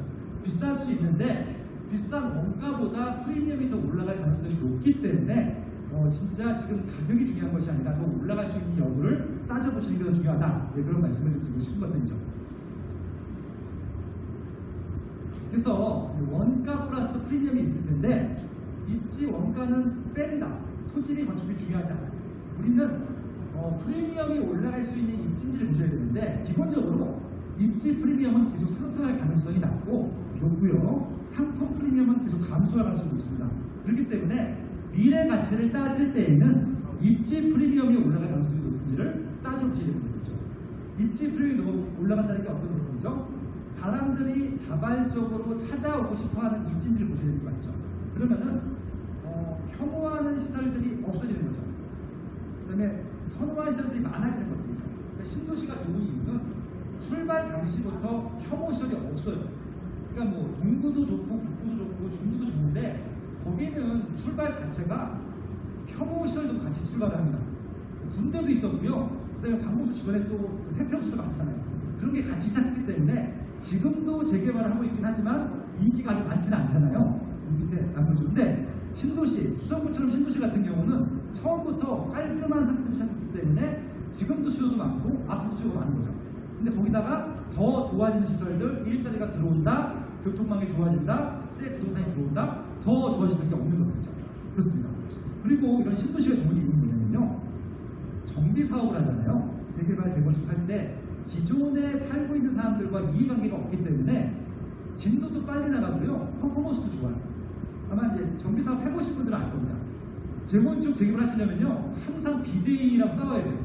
비쌀 수 있는데 비싼 원가보다 프리미엄이 더 올라갈 가능성이 높기 때문에 진짜 지금 가격이 중요한 것이 아니라 더 올라갈 수 있는 여부를 따져보시는 게 더 중요하다. 네, 그런 말씀을 드리고 싶은 것들이죠. 그래서 원가 플러스 프리미엄이 있을 텐데 입지 원가는 뺍니다. 토지 건축이 중요하지 않아요. 우리는 프리미엄이 올라갈 수 있는 입지인지를 보셔야 되는데 기본적으로 입지 프리미엄은 계속 상승할 가능성이 높고요. 상품 프리미엄은 계속 감소할 가능성이 있습니다. 그렇기 때문에 미래 가치를 따질 때에는 입지 프리미엄이 올라갈 가능성이 높은지를 따져보셔야 되는 거죠. 입지 프리미엄이 너무 올라간다는 게 어떤 것이죠? 사람들이 자발적으로 찾아오고 싶어하는 입지인지를 보셔야 될 것 같죠. 그러면은 혐오하는 시설들이 없어지는 거죠. 그다음에 선호하는 시설들이 많아지는 거거든요. 그러니까 신도시가 좋은 이유는 출발 당시부터 혐오 시설이 없어요. 그러니까 뭐 동구도 좋고 북구도 좋고 중구도 좋은데 거기는 출발 자체가 혐오 시설도 같이 출발을 합니다. 군대도 있었고요. 그다음에 강북도 주변에 또 태평수도 많잖아요. 그런 게 같이 시작했기 때문에 지금도 재개발을 하고 있긴 하지만 인기가 아주 많지는 않잖아요. 밑에 나머지. 근데 신도시, 수성구처럼 신도시 같은 경우는 처음부터 깔끔한 상태로 시작했기 때문에 지금도 수요도 많고 앞으로도 수요가 많은 거죠. 근데 거기다가 더 좋아지는 시설들, 일자리가 들어온다, 교통망이 좋아진다, 새 부동산이 들어온다, 더 좋아지는 게 없는 거죠. 그렇습니다. 그리고 이런 신도시가 좋은 이유는 뭐냐면요. 정비 사업을 하잖아요. 재개발, 재건축할 때 기존에 살고 있는 사람들과 이해관계가 없기 때문에 진도도 빨리 나가고요. 퍼포먼스도 좋아요. 아마 이제 정비 사업 해보신 분들은 알 겁니다. 재건축, 재개발 하시려면요. 항상 비대위랑 싸워야 돼요.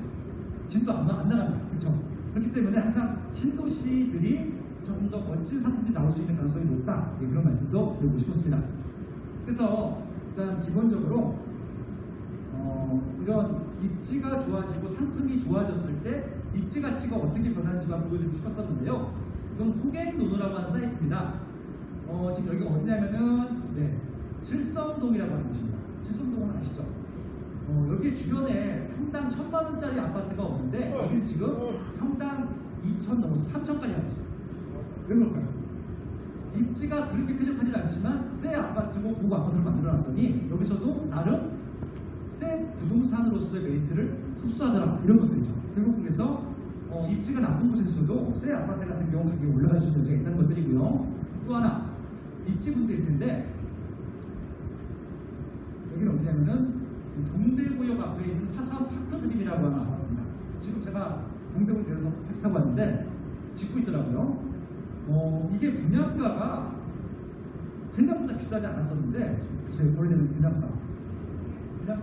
진도 안 나갑니다. 그렇죠? 그렇기 때문에 항상 신도시들이 조금 더 멋진 상품이 나올 수 있는 가능성이 높다. 그런 말씀도 드리고 싶었습니다. 그래서 일단 기본적으로 이런 입지가 좋아지고 상품이 좋아졌을 때 입지 가치가 어떻게 변하는지가 보여드리고 싶었었는데요. 이건 호갱노노라고 하는 사이트입니다. 지금 여기가 어디냐면은 칠성동이라고 하는 곳입니다. 칠성동은 아시죠? 여기 주변에 평당 1,000만 원짜리 아파트가 없는데 여기는 지금 평당 2,000 넘어서 3,000까지 하고 있어요. 왜 그럴까요? 입지가 그렇게 쾌적하지 않지만 새 아파트고 고급 아파트를 만들어놨더니 여기서도 나름 새 부동산으로서의 메리트를 흡수하더라, 이런 것들이죠. 결국 그래서 입지가 나쁜 곳에서도 새 아파트 같은 경우 가격이 올라갈 수 있는 여지가 있다는 것들이고요. 또 하나 입지 문제일 텐데 여기는 어디냐면은 동대구역 앞에 있는 화산 파크드림이라고 하는 아파트입니다. 지금 제가 동대구 내려서 택시 타고 왔는데 짓고 있더라고요. 이게 분양가가 생각보다 비싸지 않았었는데 보세요. 원래는 분양가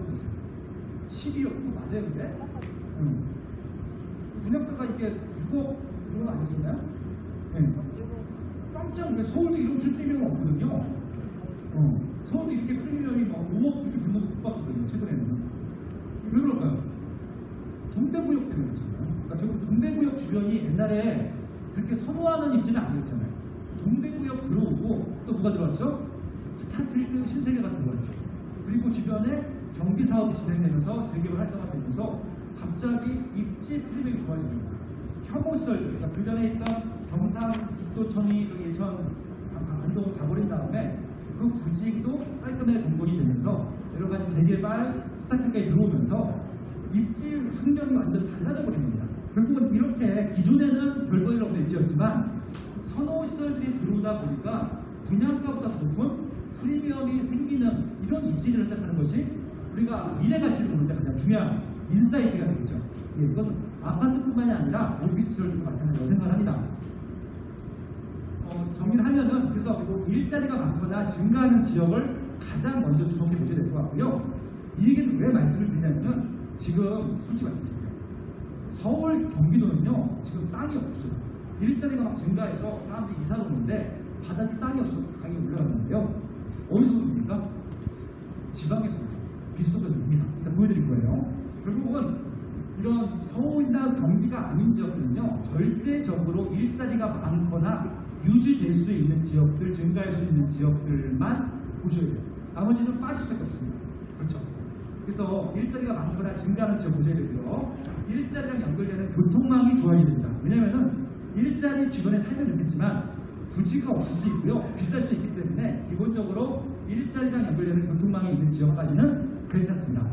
보세요. 12억 맞아요, 근데? 분양가가 이게 6억 그런 거 아니었나요? 네. 깜짝 놀라요. 서울도 이런 프리미엄 없거든요. 서울도 이렇게 프리미엄이 막 5억 이렇게 부르는 거 못 봤거든요, 최근에는. 왜 그럴까요? 동대구역 때문에 그렇잖아요. 그러니까 동대구역 주변이 옛날에 그렇게 선호하는 입지는 아니었잖아요. 동대구역 들어오고 또 뭐가 들어왔죠? 스타필드 신세계가 들어왔죠. 그리고 주변에 정비 사업이 진행되면서 재개발 활성화되면서 갑자기 입지 프리미엄이 좋아집니다. 혐오시설들, 그러니까 그 전에 있던 경상북도청이 저기 인천 안동으로 가버린 다음에 그 부지도 깔끔하게 정돈이 되면서 여러 가지 재개발 스타트까지 들어오면서 입지 환경이 완전 달라져 버린 겁니다. 결국은 이렇게 기존에는 별거일 없는 입지였지만 선호 시설들이 들어오다 보니까 분양가보다 높은 프리미엄이 생기는 이런 입지를 시작하는 것이 우리가 미래 가치를 보는 데 가장 중요한 인사이트가 되겠죠. 이건 아파트뿐만이 아니라 오피스 시설들도 마찬가지라고 생각합니다. 정리를 하면은 그래서 일자리가 많거나 증가하는 지역을 가장 먼저 주목해 보셔야 될 것 같고요. 이 얘기는 왜 말씀을 드리냐면은 지금 솔직히 말씀드릴게요. 서울, 경기도는요 지금 땅이 없어요. 일자리가 막 증가해서 사람들이 이사를 오는데 바닥에 땅이 없어서 가격이 올라가는데요. 어디서 옵니까? 지방에서 오죠. 비수도에서 옵니다. 일단 보여드릴 거예요. 결국은 이런 서울이나 경기가 아닌 지역들은요 절대적으로 일자리가 많거나 유지될 수 있는 지역들, 증가할 수 있는 지역들만 보셔야 돼요. 나머지는 빠질 수밖에 없습니다. 그렇죠? 그래서 일자리가 많거나 증가하는 지역 보셔야 되고요. 일자리랑 연결되는 교통망이 좋아야 됩니다. 왜냐하면 일자리 주변에 살면 좋겠지만 부지가 없을 수 있고요. 비쌀 수 있기 때문에 기본적으로 일자리랑 연결되는 교통망이 있는 지역까지는 괜찮습니다.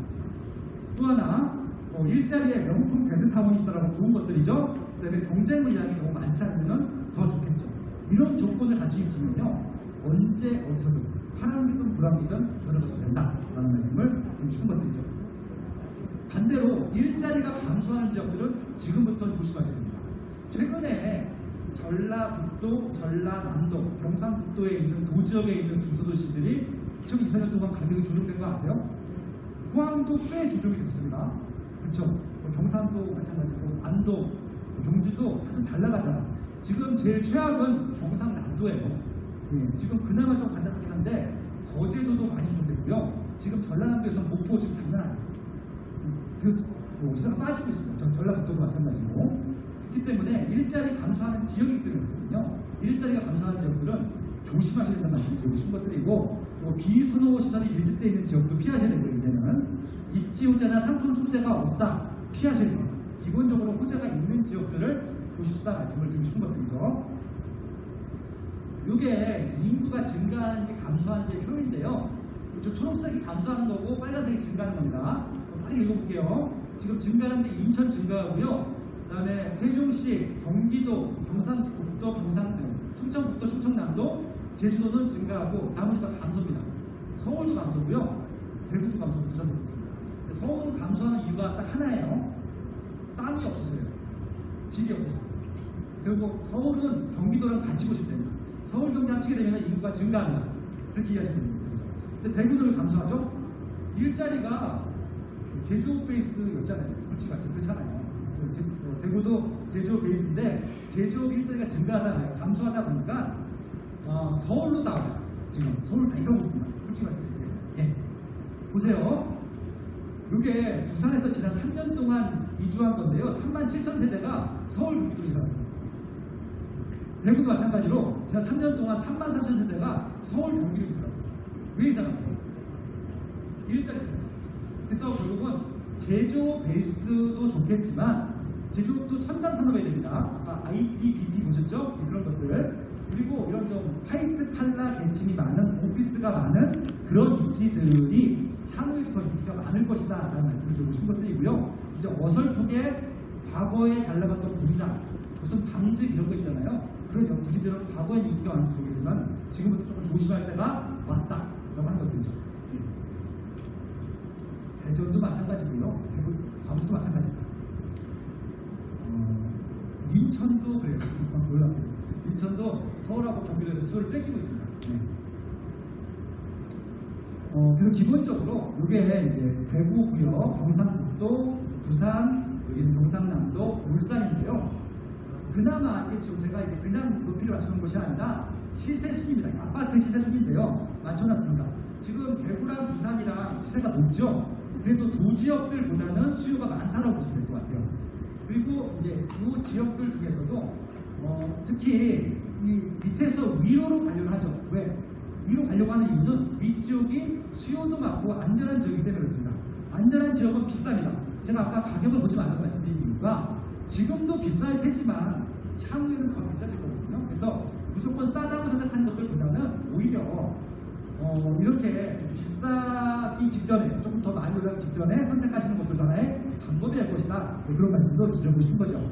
또 하나 일자리에 명품 베드타운이 있다라고 좋은 것들이죠. 그 다음에 경쟁 물량이 너무 많지 않으면 더 좋겠죠. 이런 조건을 갖추고 있으면요 언제 어디서든 파란기든 불안기든 들어가서 된다라는 말씀을 좀 싶은 것들이죠. 반대로 일자리가 감소하는 지역들은 지금부터 조심하셔야 됩니다. 최근에 전라북도, 전라남도, 경상북도에 있는 도지역에 있는 중소도시들이 지금 2, 4년 동안 가격이 조정된 거 아세요? 포항도 꽤 조정이 됐습니다. 그렇죠? 경상도 마찬가지고 안동, 경주도 사실 잘 나가잖아. 지금 제일 최악은 경상남도예요. 예, 지금 그나마 좀 반짝하긴 한데 거제도도 많이 조정됐고요. 지금 전라남도에서 목포 지금 장난 아니에요. 시세가 빠지고 있습니다. 전라북도도 마찬가지고. 그렇기 때문에 일자리 감소하는 지역이 있거든요. 일자리가 감소하는 지역들은 조심하셔야 된다는 말씀 드리고 싶은 것들이고, 비선호 시설이 밀집되어 있는 지역도 피하셔야 되고요. 이제는 입지 호재나 상품 소재가 없다, 피하셔야 됩니다. 기본적으로 호재가 있는 지역들을 도십사 말씀을 드리고 싶은 것들이죠. 이게 인구가 증가하는지 감소하는지의 표인데요. 저 초록색이 감소하는 거고 빨간색이 증가하는 겁니다. 빨리 읽어볼게요. 지금 증가하는데 인천 증가하고요. 그 다음에 세종시, 경기도, 경상북도, 충청북도, 충청남도, 제주도는 증가하고 나머지가 감소입니다. 서울도 감소고요. 대구도 감소고 부산도 감소입니다. 서울은 감소하는 이유가 딱 하나예요. 땅이 없어서요. 집이 없어서. 그리고 서울은 경기도랑 같이 보시면 됩니다. 서울 경기 합치게 되면 인구가 증가합니다. 그렇게 이해하시면 됩니다. 근데 대구는 감소하죠? 일자리가 제조업 베이스였잖아요. 솔직히 말씀 그렇잖아요. 대구도 제조업 베이스인데 제조업 일자리가 증가하다 감소하다 보니까 서울로 나와요. 지금 서울 다 이사오고 있습니다. 솔직히 말씀드릴게요. 예. 보세요. 이게 부산에서 지난 3년 동안 이주한 건데요. 37,000세대가 서울 경기도로 이사 갔습니다. 대구도 마찬가지로 지난 3년 동안 34,000세대가 서울 경기로 이사 갔습니다. 왜 이사 갔어요? 일자리 때문에. 그래서 결국은 제조 베이스도 좋겠지만 제조업도 첨단 산업이 됩니다. 아까 IT, BT 보셨죠? 그런 것들. 그리고 이런 좀 화이트 칼라 계층이 많은 오피스가 많은 그런 입지들이 향후에도 더 인기가 많을 것이다 라는 말씀을 드리고 싶은 것들이고요. 이제 어설프게 과거에 잘 나갔던 분산, 무슨 방직 이런 거 있잖아요. 그런 부지들은 과거에 인기가 많은지 모르겠지만 지금부터 조금 조심할 때가 왔다 라고 하는 것들이죠. 대전도 마찬가지고요. 대구, 광주도 마찬가지입니다. 인천도 그래요. 몰라요. 인천도 서울하고 경기도에서 수를 뺏기고 있습니다. 네. 그래서 기본적으로 이게 이제 대구고요, 경상북도, 부산, 여기는 경상남도, 울산인데요. 그나마 이게 지금 제가 이게 그냥 높이를 맞추는 것이 아니라 시세 순입니다. 아파트 시세 순인데요. 맞춰놨습니다. 지금 대구랑 부산이랑 시세가 높죠. 그래도 도지역들보다는 수요가 많다고 보시면 될 것 같아요. 그리고 이제 이 지역들 중에서도 특히 이 밑에서 위로로 가려고 하죠. 왜? 위로 가려고 하는 이유는 위쪽이 수요도 많고 안전한 지역이기 때문에 그렇습니다. 안전한 지역은 비쌉니다. 제가 아까 가격을 보지 말라고 말씀드린 이유가 지금도 비쌀 테지만 향후에는 더 비싸질 거거든요. 그래서 무조건 싸다고 생각하는 것들보다는 오히려 이렇게 비싸기 직전에 조금 더 많이 올라가기 직전에 선택하시는 것도 하나의 방법이 될 것이다. 네, 그런 말씀도 드리고 싶은 거죠.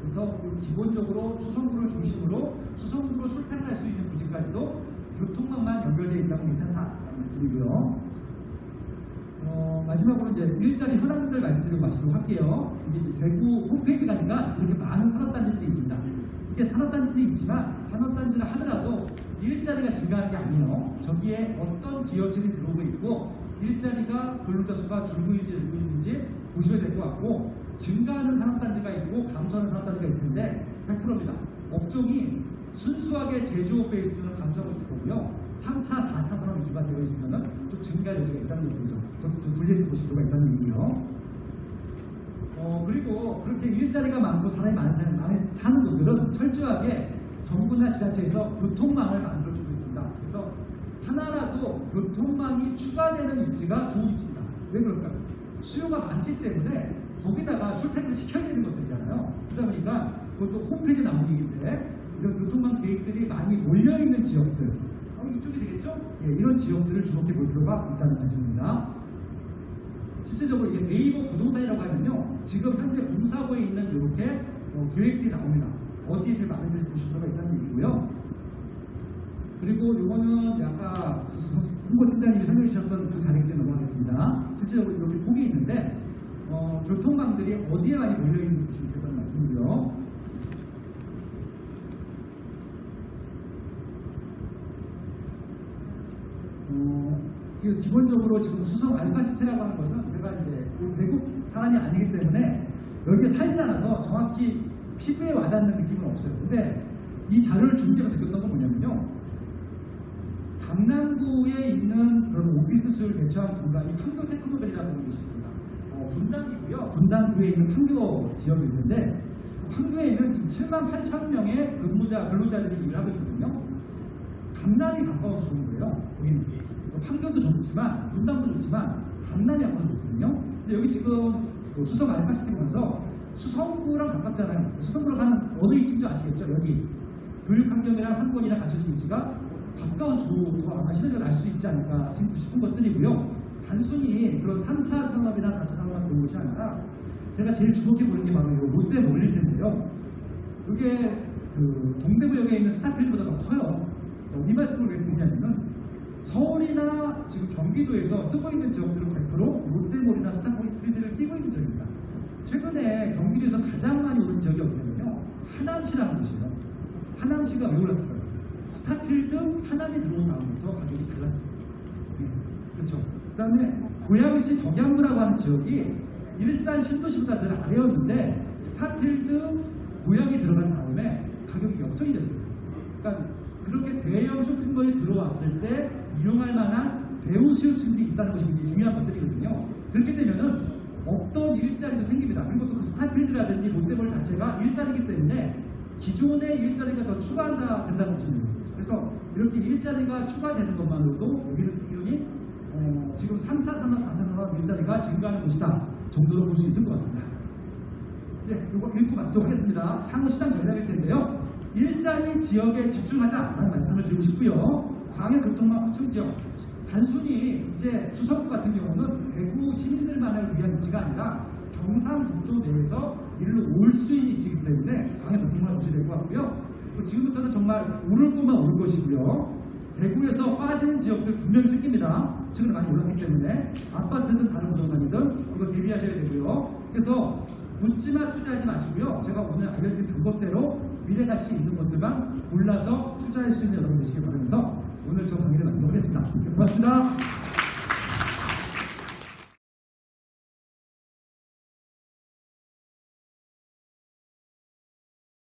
그래서 기본적으로 수성구를 중심으로 수성구로 출퇴근할 수 있는 부지까지도 교통망만 연결되어 있다면 괜찮다라는 말씀이고요. 마지막으로 이제 일자리 현황들 말씀드리고 마치도록 할게요. 이게 대구 홈페이지 가니까 이렇게 많은 산업단지들이 있습니다. 이게 산업단지들이 있지만 산업단지를 하더라도 일자리가 증가하는 게 아니에요. 저기에 어떤 기업들이 들어오고 있고 일자리가 근로자 수가 줄고 있는지 보셔야 될 것 같고 증가하는 산업단지가 있고 감소하는 산업단지가 있을 텐데 100%입니다. 업종이 순수하게 제조업 베이스는 감소하고 있을 거고요. 3차, 4차 산업 위주가 되어 있으면 좀 증가할 여지가 있다는 것이죠. 그것도 좀 분리해서 보실 필요가 있다는 얘기예요. 그리고 그렇게 일자리가 많고 사람이 많이 사는 곳들은 철저하게 정부나 지자체에서 교통망을 만들어주고 있습니다. 그래서 하나라도 교통망이 추가되는 입지가 좋은 입지입니다. 왜 그럴까요? 수요가 많기 때문에 거기다가 출퇴근을 시켜야 되는 것들이잖아요. 그러다 보니까 그것도 홈페이지에 나온 얘기인데 이런 교통망 계획들이 많이 몰려있는 지역들 이쪽이 되겠죠? 예, 이런 지역들을 주목해 볼 필요가 있다는 말씀입니다. 실제적으로 이게 네이버 부동산이라고 하면요, 지금 현재 공사고에 있는 이렇게 계획들이 나옵니다. 어디에 제일 많은지 보실 필요가 있다는 얘기고요. 그리고 이거는 아까 홍보팀장님이 설명해 주셨던 그 자리에 넘어가겠습니다. 실제적으로 이렇게 폭이 있는데 교통망들이 어디에 많이 몰려있는지 보시면 된다는 말씀이고요. 기본적으로 지금 수성 알파시티라고 하는 것은 제가 이제 외국 사람이 아니기 때문에 여기에 살지 않아서 정확히 피부에 와닿는 느낌은 없어요. 근데 이 자료를 준비해서 느꼈던 건 뭐냐면요. 강남구에 있는 그런 오피스를 대처한 공간이 판교 테크노밸리라는 곳이 있습니다. 분당이고요. 분당구에 있는 판교 지역이 있는데 판교에 있는 지금 7만 8천 명의 근로자들이 일하고 있거든요. 강남이 가까워서 좋은 거예요. 여기는 판교도 좋지만 분당도 좋지만 강남이 아무래도 좋거든요. 근데 여기 지금 그 수성 알파시티 보면서 수성구랑 가깝잖아요. 수성구로 가는 어느 위치인지 아시겠죠? 여기 교육환경이랑 상권이랑 갖춰진 위치가 가까워서 더 아마 시너지가 날 수 있지 않을까 싶은 것들이고요. 단순히 그런 3차 산업이나 4차 산업만 그런 것이 아니라 제가 제일 주목해 보는 게 바로 이 롯데몰리인데요. 이게 그 동대구역에 있는 스타필드보다 더 커요. 이 말씀을 왜 드리냐면은 서울이나 지금 경기도에서 뜨고 있는 지역들은 100% 롯데몰이나 스타필드를 끼고 있는 지역입니다. 최근에 경기도에서 가장 많이 오른 지역이 어디냐면요. 하남시라는 곳이에요. 하남시가 왜 올랐을까요? 스타필드 하남이 들어온 다음부터 가격이 달라졌어요. 네, 그렇죠. 그 다음에 고양시 덕양구라고 하는 지역이 일산 신도시보다 늘 아래였는데 스타필드 고양이 들어간 다음에 가격이 역전이 됐어요. 그러니까 그렇게 대형 쇼핑몰이 들어왔을 때 이용할 만한 배우 수요층들이 있다는 것이 굉장히 중요한 것들이거든요. 그렇게 되면은 없던 일자리도 생깁니다. 그리고 또 그 스타필드라든지 롯데몰 자체가 일자리이기 때문에 기존의 일자리가 더 추가한다 된다는 것입니다. 그래서 이렇게 일자리가 추가되는 것만으로도 여기는 기준이 지금 3차 산업, 4차 산업 일자리가 증가하는 곳이다 정도로 볼 수 있을 것 같습니다. 네, 이거 읽고 마치도록 하겠습니다. 향후 시장 전략일 텐데요. 일자리 지역에 집중하자라는 말씀을 드리고 싶고요. 광역교통망 확충 지역. 단순히 이제 수성구 같은 경우는 대구 시민들만을 위한 위치가 아니라 경상북도 내에서 일로 올 수 있는 위치이기 때문에 광역교통망 확충이 될 것 같고요. 지금부터는 정말 오를 것만 오를 것이고요. 대구에서 빠지는 지역들 분명히 생깁니다. 최근에 많이 올랐기 때문에 아파트든 다른 부동산이든 이거 대비하셔야 되고요. 그래서 묻지마 투자하지 마시고요. 제가 오늘 알려드린 방법대로 미래가치 있는 것들만 골라서 투자할 수 있는 여러분 되시길 바라면서 오늘 저 강의를 마치도록 하겠습니다. 고맙습니다.